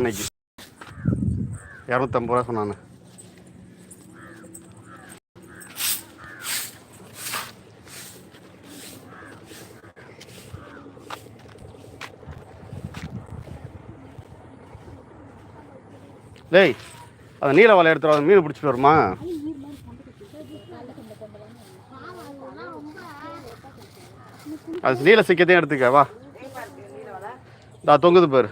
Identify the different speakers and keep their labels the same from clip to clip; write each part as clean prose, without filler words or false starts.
Speaker 1: இன்னைக்கு 250 ரூபா சொன்னானு. டேய், அந்த நீல வலை எடுத்துகிட்டு அந்த மீன் பிடிச்சிட்டு வருமா? அது நீல சிக்கத்தையும் எடுத்துக்க வா. தொங்குது பேர்.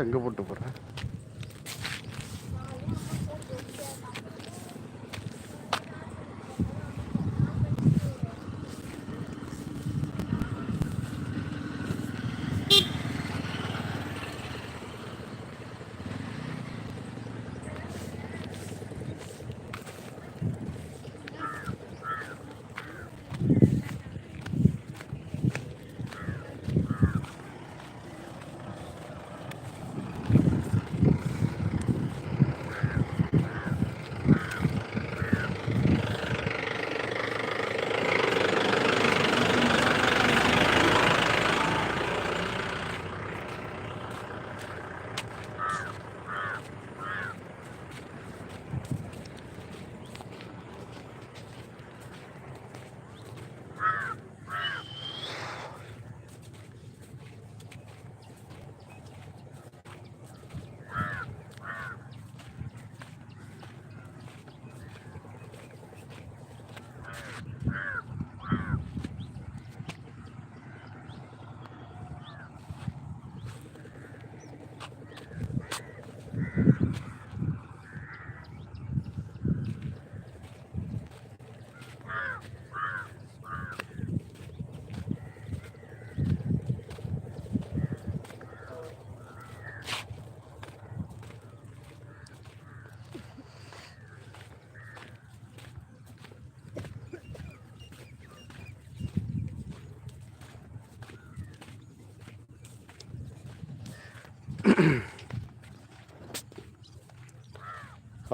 Speaker 1: எங்கே போட்டு போகிறேன்?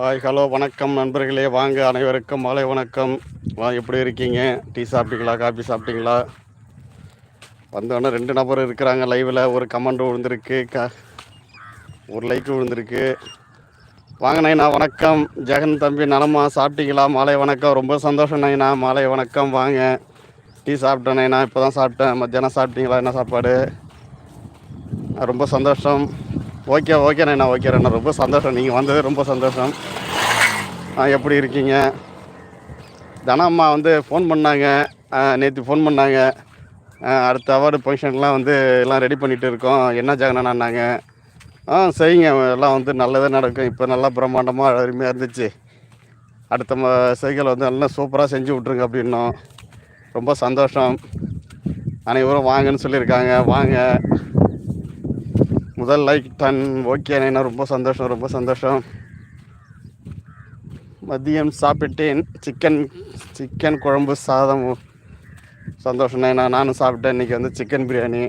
Speaker 1: ஹாய், ஹலோ, வணக்கம் நண்பர்களே. வாங்க, அனைவருக்கும் மாலை வணக்கம். எப்படி இருக்கீங்க? டீ சாப்பிட்டீங்களா? காஃபி சாப்பிட்டீங்களா? வந்தோடனே 2 நபர் இருக்கிறாங்க லைவில். ஒரு கமெண்ட் விழுந்திருக்கு, ஒரு லைக் விழுந்திருக்கு. வாங்க நைனா, வணக்கம். ஜெகன் தம்பி நலமா? சாப்பிட்டீங்களா? மாலை வணக்கம். ரொம்ப சந்தோஷம் நைனா. மாலை வணக்கம். வாங்க, டீ சாப்பிட்டேன் நைனா. இப்போ தான் சாப்பிட்டேன். மத்தியானம் சாப்பிட்டீங்களா? என்ன சாப்பாடு? ரொம்ப சந்தோஷம். ஓகே நைனா, ஓகே நைனா. ரொம்ப சந்தோஷம், நீங்கள் வந்தது ரொம்ப சந்தோஷம். எப்படி இருக்கீங்க? தனம்மா ஃபோன் பண்ணாங்க, நேற்று ஃபோன் பண்ணாங்க. அடுத்த அவார்டு ஃபங்க்ஷன்லாம் எல்லாம் ரெடி பண்ணிகிட்டு இருக்கோம். என்ன ஜெகனானாங்க? செய்யுங்க, எல்லாம் நல்லதே நடக்கும். இப்போ நல்லா பிரம்மாண்டமாக அருமையாக இருந்துச்சு. அடுத்த செய்கள் எல்லாம் சூப்பராக செஞ்சு விட்ருங்க அப்படின்னோம். ரொம்ப சந்தோஷம். அனைவரும் வாங்கன்னு சொல்லியிருக்காங்க. வாங்க. முதல் லைக் 10. ஓகே நைனா, ரொம்ப சந்தோஷம். மதியம் சாப்பிட்டேன். சிக்கன் குழம்பு சாதம். சந்தோஷம் நைனா. நானும் சாப்பிட்டேன். இன்றைக்கி சிக்கன் பிரியாணி.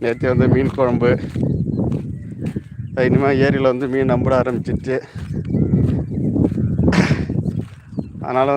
Speaker 1: நேற்று மீன் குழம்பு. இனிமேல் ஏரியில் மீன் நம்பிட ஆரம்பிச்சிச்சு. அதனால்